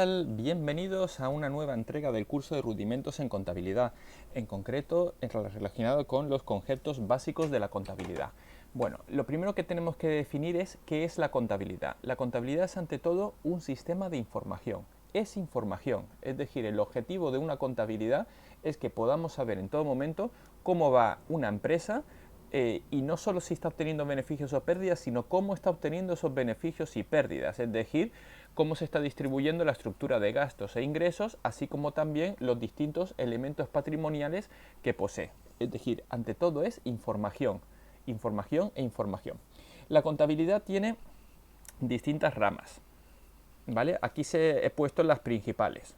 Bienvenidos a una nueva entrega del curso de rudimentos en contabilidad, en concreto relacionado con los conceptos básicos de la contabilidad. Bueno, lo primero que tenemos que definir es qué es la contabilidad. La contabilidad es ante todo un sistema de información. Es información, es decir, el objetivo de una contabilidad es que podamos saber en todo momento cómo va una empresa y no solo si está obteniendo beneficios o pérdidas, sino cómo está obteniendo esos beneficios y pérdidas, es decir, cómo se está distribuyendo la estructura de gastos e ingresos, así como también los distintos elementos patrimoniales que posee. Es decir, ante todo es información, información e información. La contabilidad tiene distintas ramas, ¿vale? Aquí he puesto las principales.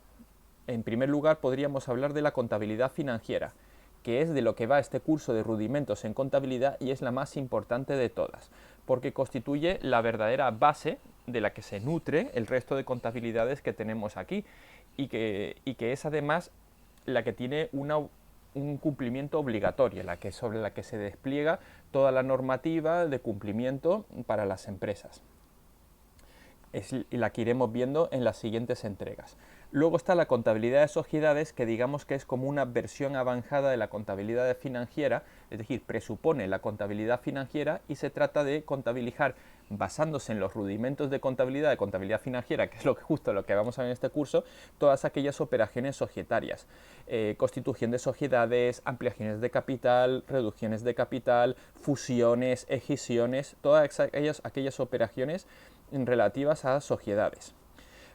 En primer lugar, podríamos hablar de la contabilidad financiera, que es de lo que va este curso de rudimentos en contabilidad y es la más importante de todas, porque constituye la verdadera base de la que se nutre el resto de contabilidades que tenemos aquí y que es además la que tiene un cumplimiento obligatorio, sobre la que se despliega toda la normativa de cumplimiento para las empresas. Es la que iremos viendo en las siguientes entregas. Luego está la contabilidad de sociedades, que digamos que es como una versión avanzada de la contabilidad financiera, es decir, presupone la contabilidad financiera y se trata de contabilizar basándose en los rudimentos de contabilidad financiera, que es justo lo que vamos a ver en este curso, todas aquellas operaciones societarias, constitución de sociedades, ampliaciones de capital, reducciones de capital, fusiones, escisiones, todas aquellas operaciones relativas a sociedades.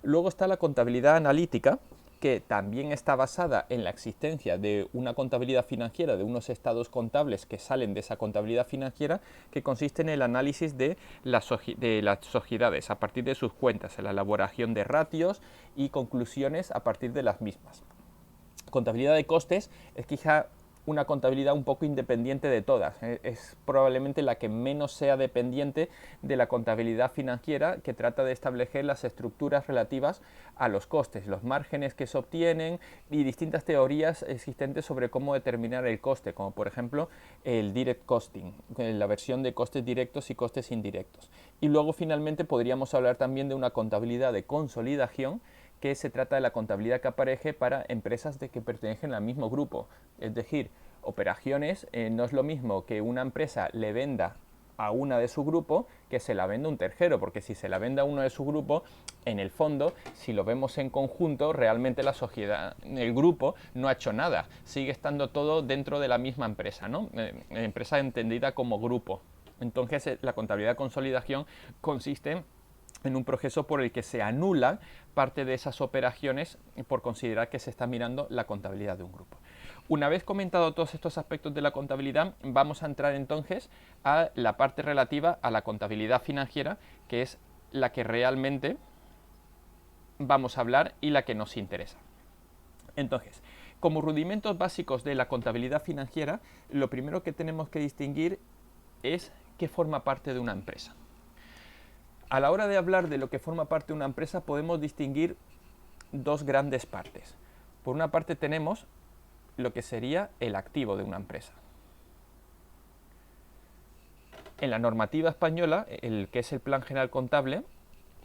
Luego está la contabilidad analítica, que también está basada en la existencia de una contabilidad financiera, de unos estados contables que salen de esa contabilidad financiera, que consiste en el análisis de las sociedades a partir de sus cuentas, en la elaboración de ratios y conclusiones a partir de las mismas. Contabilidad de costes es quizá una contabilidad un poco independiente de todas. Es probablemente la que menos sea dependiente de la contabilidad financiera, que trata de establecer las estructuras relativas a los costes, los márgenes que se obtienen y distintas teorías existentes sobre cómo determinar el coste, como por ejemplo el direct costing, la versión de costes directos y costes indirectos. Y luego finalmente podríamos hablar también de una contabilidad de consolidación, que se trata de la contabilidad que aparece para empresas que pertenecen al mismo grupo. Es decir, operaciones, no es lo mismo que una empresa le venda a una de su grupo que se la venda a un tercero, porque si se la vende a uno de su grupo, en el fondo, si lo vemos en conjunto, realmente la sociedad, el grupo no ha hecho nada, sigue estando todo dentro de la misma empresa, ¿no? Empresa entendida como grupo. Entonces, la contabilidad de consolidación consiste en un proceso por el que se anula parte de esas operaciones por considerar que se está mirando la contabilidad de un grupo. Una vez comentado todos estos aspectos de la contabilidad, vamos a entrar entonces a la parte relativa a la contabilidad financiera, que es la que realmente vamos a hablar y la que nos interesa. Entonces, como rudimentos básicos de la contabilidad financiera, lo primero que tenemos que distinguir es qué forma parte de una empresa. A la hora de hablar de lo que forma parte de una empresa, podemos distinguir dos grandes partes. Por una parte tenemos lo que sería el activo de una empresa. En la normativa española, el que es el Plan General Contable,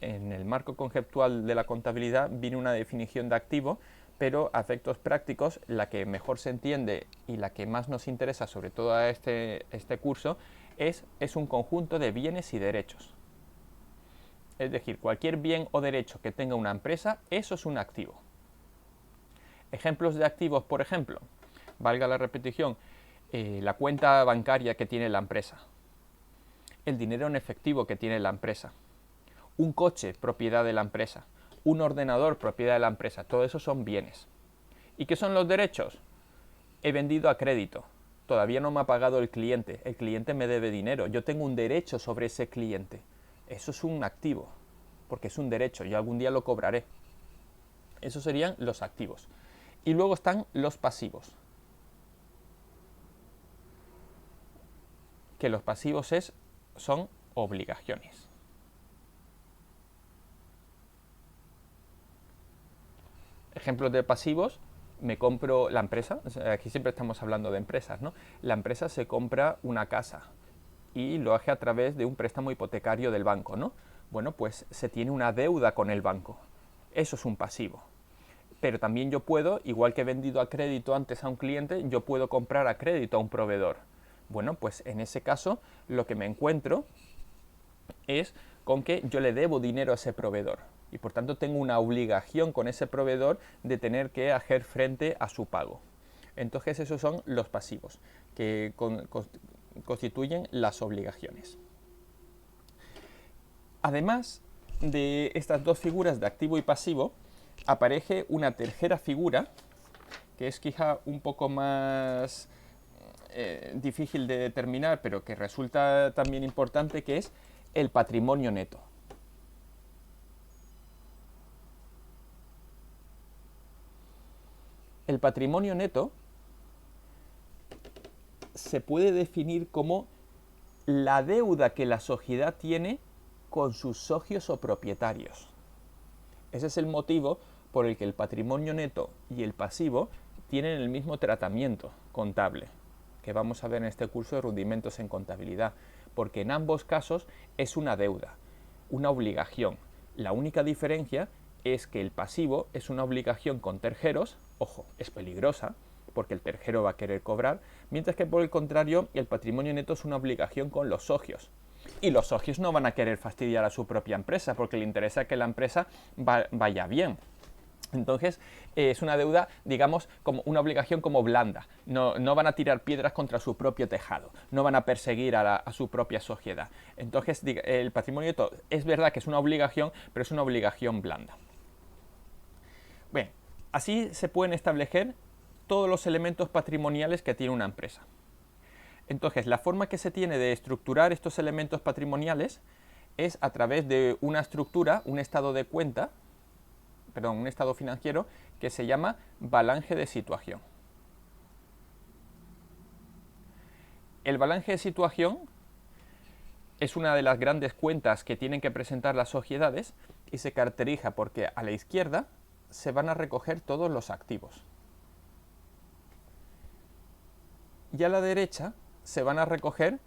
en el marco conceptual de la contabilidad viene una definición de activo, pero a efectos prácticos la que mejor se entiende y la que más nos interesa, sobre todo a este curso, es un conjunto de bienes y derechos. Es decir, cualquier bien o derecho que tenga una empresa, eso es un activo. Ejemplos de activos, por ejemplo, valga la repetición, la cuenta bancaria que tiene la empresa, el dinero en efectivo que tiene la empresa, un coche propiedad de la empresa, un ordenador propiedad de la empresa, todo eso son bienes. ¿Y qué son los derechos? He vendido a crédito, todavía no me ha pagado el cliente me debe dinero, yo tengo un derecho sobre ese cliente. Eso es un activo, porque es un derecho, yo algún día lo cobraré. Esos serían los activos. Y luego están los pasivos. Que los pasivos son obligaciones. Ejemplos de pasivos, me compro la empresa, aquí siempre estamos hablando de empresas, ¿no? La empresa se compra una casa y lo hace a través de un préstamo hipotecario del banco, ¿no? Bueno, pues se tiene una deuda con el banco. Eso es un pasivo. Pero también yo puedo, igual que he vendido a crédito antes a un cliente, yo puedo comprar a crédito a un proveedor. Bueno, pues en ese caso lo que me encuentro es con que yo le debo dinero a ese proveedor y por tanto tengo una obligación con ese proveedor de tener que hacer frente a su pago. Entonces esos son los pasivos que constituyen las obligaciones. Además de estas dos figuras de activo y pasivo, aparece una tercera figura que es quizá un poco más difícil de determinar, pero que resulta también importante, que es el patrimonio neto. El patrimonio neto se puede definir como la deuda que la sociedad tiene con sus socios o propietarios. Ese es el motivo por el que el patrimonio neto y el pasivo tienen el mismo tratamiento contable, que vamos a ver en este curso de rudimentos en contabilidad, porque en ambos casos es una deuda, una obligación. La única diferencia es que el pasivo es una obligación con terceros, ojo, es peligrosa, porque el tercero va a querer cobrar, mientras que por el contrario el patrimonio neto es una obligación con los socios. Y los socios no van a querer fastidiar a su propia empresa porque le interesa que la empresa vaya bien. Entonces es una deuda, digamos, como una obligación como blanda. No van a tirar piedras contra su propio tejado, no van a perseguir a su propia sociedad. Entonces el patrimonio neto es verdad que es una obligación, pero es una obligación blanda. Bien, así se pueden establecer todos los elementos patrimoniales que tiene una empresa. Entonces, la forma que se tiene de estructurar estos elementos patrimoniales es a través de una estructura, un estado de cuenta, perdón, un estado financiero que se llama balance de situación. El balance de situación es una de las grandes cuentas que tienen que presentar las sociedades y se caracteriza porque a la izquierda se van a recoger todos los activos y a la derecha se van a recoger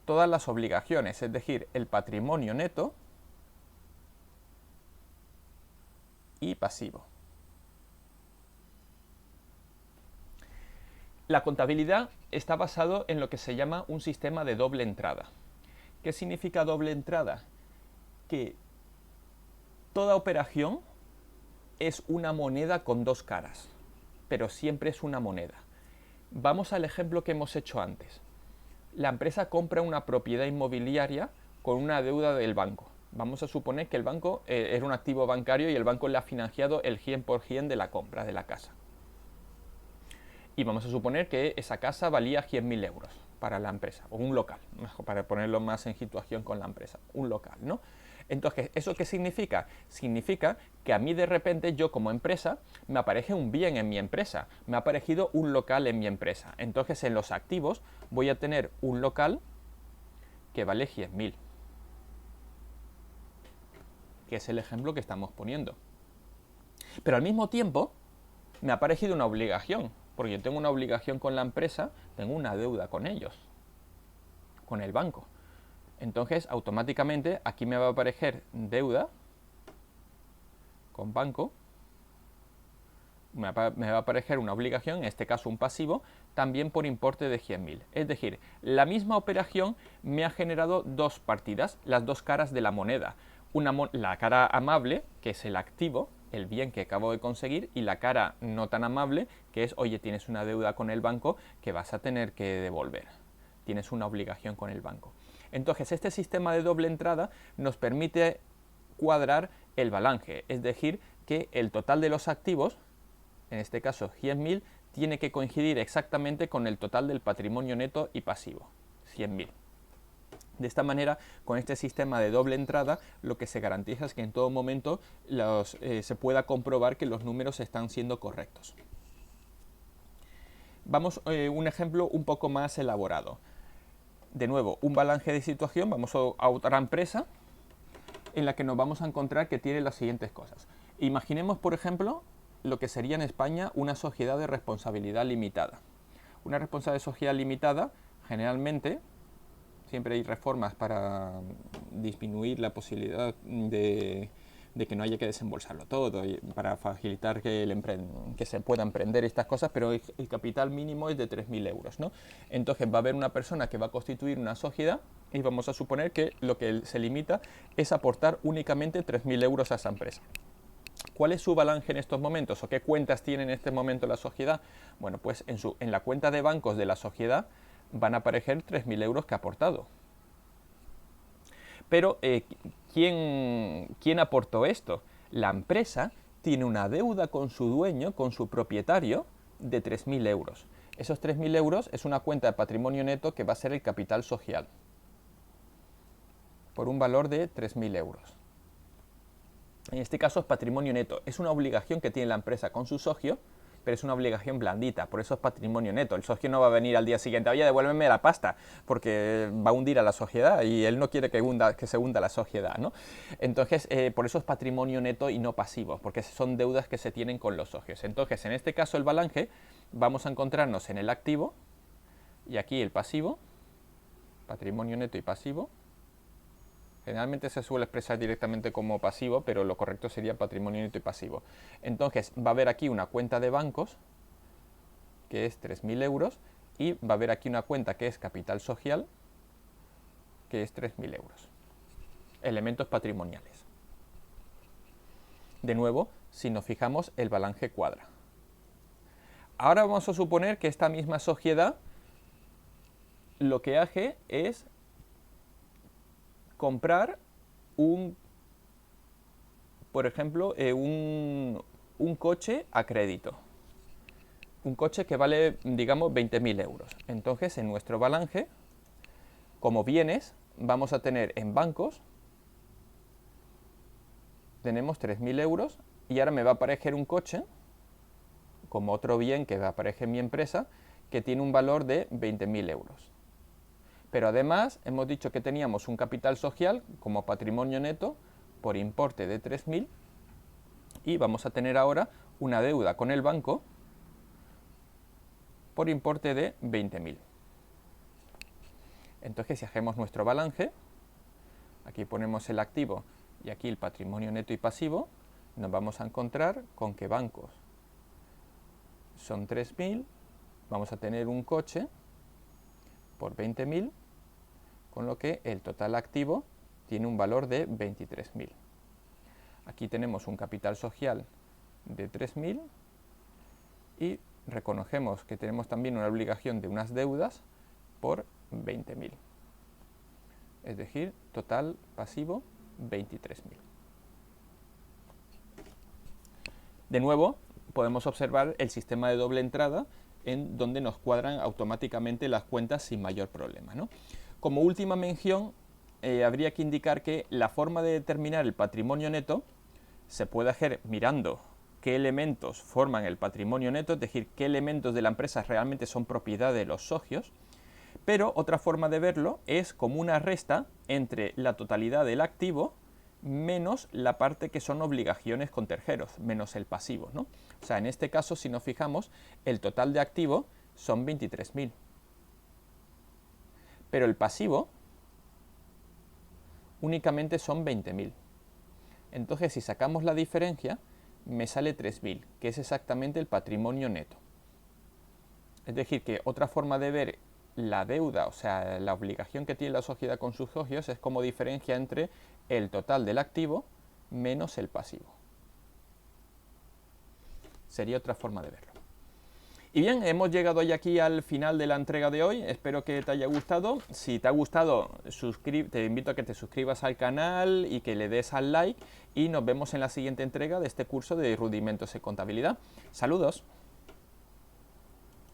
todas las obligaciones, es decir, el patrimonio neto y pasivo. La contabilidad está basado en lo que se llama un sistema de doble entrada. ¿Qué significa doble entrada? Que toda operación es una moneda con dos caras, pero siempre es una moneda. Vamos al ejemplo que hemos hecho antes. La empresa compra una propiedad inmobiliaria con una deuda del banco. Vamos a suponer que el banco era un activo bancario y el banco le ha financiado el 100% de la compra de la casa. Y vamos a suponer que esa casa valía 100.000 euros para la empresa, o un local, para ponerlo más en situación con la empresa, un local, ¿no? Entonces, ¿eso qué significa? Significa que a mí de repente, yo como empresa, me aparece un bien en mi empresa, me ha aparecido un local en mi empresa. Entonces, en los activos voy a tener un local que vale 100.000, que es el ejemplo que estamos poniendo. Pero al mismo tiempo, me ha aparecido una obligación, porque yo tengo una obligación con la empresa, tengo una deuda con ellos, con el banco. Entonces, automáticamente, aquí me va a aparecer deuda con banco, me va a aparecer una obligación, en este caso un pasivo, también por importe de 100.000. Es decir, la misma operación me ha generado dos partidas, las dos caras de la moneda. La cara amable, que es el activo, el bien que acabo de conseguir, y la cara no tan amable, que es, oye, tienes una deuda con el banco que vas a tener que devolver. Tienes una obligación con el banco. Entonces, este sistema de doble entrada nos permite cuadrar el balance, es decir, que el total de los activos, en este caso 100.000, tiene que coincidir exactamente con el total del patrimonio neto y pasivo, 100.000. De esta manera, con este sistema de doble entrada, lo que se garantiza es que en todo momento se pueda comprobar que los números están siendo correctos. Vamos a un ejemplo un poco más elaborado. De nuevo, un balance de situación, vamos a otra empresa en la que nos vamos a encontrar que tiene las siguientes cosas. Imaginemos, por ejemplo, lo que sería en España una sociedad de responsabilidad limitada. Una responsabilidad de sociedad limitada, generalmente, siempre hay reformas para disminuir la posibilidad de de que no haya que desembolsarlo todo y para facilitar que se pueda emprender estas cosas, pero el capital mínimo es de 3.000 euros, ¿no? Entonces va a haber una persona que va a constituir una sociedad y vamos a suponer que lo que se limita es aportar únicamente 3.000 euros a esa empresa. ¿Cuál es su balance en estos momentos o qué cuentas tiene en este momento la sociedad? Bueno, pues en la cuenta de bancos de la sociedad van a aparecer 3.000 euros que ha aportado. Pero, ¿quién aportó esto? La empresa tiene una deuda con su dueño, con su propietario, de 3.000 euros. Esos 3.000 euros es una cuenta de patrimonio neto que va a ser el capital social, por un valor de 3.000 euros. En este caso es patrimonio neto, es una obligación que tiene la empresa con su socio, pero es una obligación blandita, por eso es patrimonio neto. El socio no va a venir al día siguiente, oye, devuélveme la pasta, porque va a hundir a la sociedad y él no quiere que se hunda la sociedad, ¿no? Entonces, por eso es patrimonio neto y no pasivo, porque son deudas que se tienen con los socios. Entonces, en este caso el balance, vamos a encontrarnos en el activo y aquí el pasivo, patrimonio neto y pasivo. Generalmente se suele expresar directamente como pasivo, pero lo correcto sería patrimonio neto y pasivo. Entonces va a haber aquí una cuenta de bancos, que es 3.000 euros, y va a haber aquí una cuenta que es capital social, que es 3.000 euros. Elementos patrimoniales. De nuevo, si nos fijamos, el balance cuadra. Ahora vamos a suponer que esta misma sociedad lo que hace es comprar por ejemplo, un coche a crédito. Un coche que vale, digamos, 20.000 euros. Entonces, en nuestro balance, como bienes, vamos a tener en bancos, tenemos 3.000 euros y ahora me va a aparecer un coche, como otro bien que aparece en mi empresa, que tiene un valor de 20.000 euros. Pero además hemos dicho que teníamos un capital social como patrimonio neto por importe de 3.000 y vamos a tener ahora una deuda con el banco por importe de 20.000. Entonces, si hacemos nuestro balance, aquí ponemos el activo y aquí el patrimonio neto y pasivo, nos vamos a encontrar con que bancos son 3.000, vamos a tener un coche por 20.000, con lo que el total activo tiene un valor de 23.000. Aquí tenemos un capital social de 3.000 y reconocemos que tenemos también una obligación de unas deudas por 20.000. Es decir, total pasivo 23.000. De nuevo, podemos observar el sistema de doble entrada en donde nos cuadran automáticamente las cuentas sin mayor problema, ¿no? Como última mención, habría que indicar que la forma de determinar el patrimonio neto se puede hacer mirando qué elementos forman el patrimonio neto, es decir, qué elementos de la empresa realmente son propiedad de los socios, pero otra forma de verlo es como una resta entre la totalidad del activo menos la parte que son obligaciones con terceros, menos el pasivo, ¿no? O sea, en este caso, si nos fijamos, el total de activo son 23.000. Pero el pasivo únicamente son 20.000. Entonces, si sacamos la diferencia, me sale 3.000, que es exactamente el patrimonio neto. Es decir, que otra forma de ver la deuda, o sea, la obligación que tiene la sociedad con sus socios, es como diferencia entre el total del activo menos el pasivo. Sería otra forma de verlo. Y bien, hemos llegado ya aquí al final de la entrega de hoy, espero que te haya gustado. Si te ha gustado, te invito a que te suscribas al canal y que le des al like y nos vemos en la siguiente entrega de este curso de Rudimentos en Contabilidad. ¡Saludos!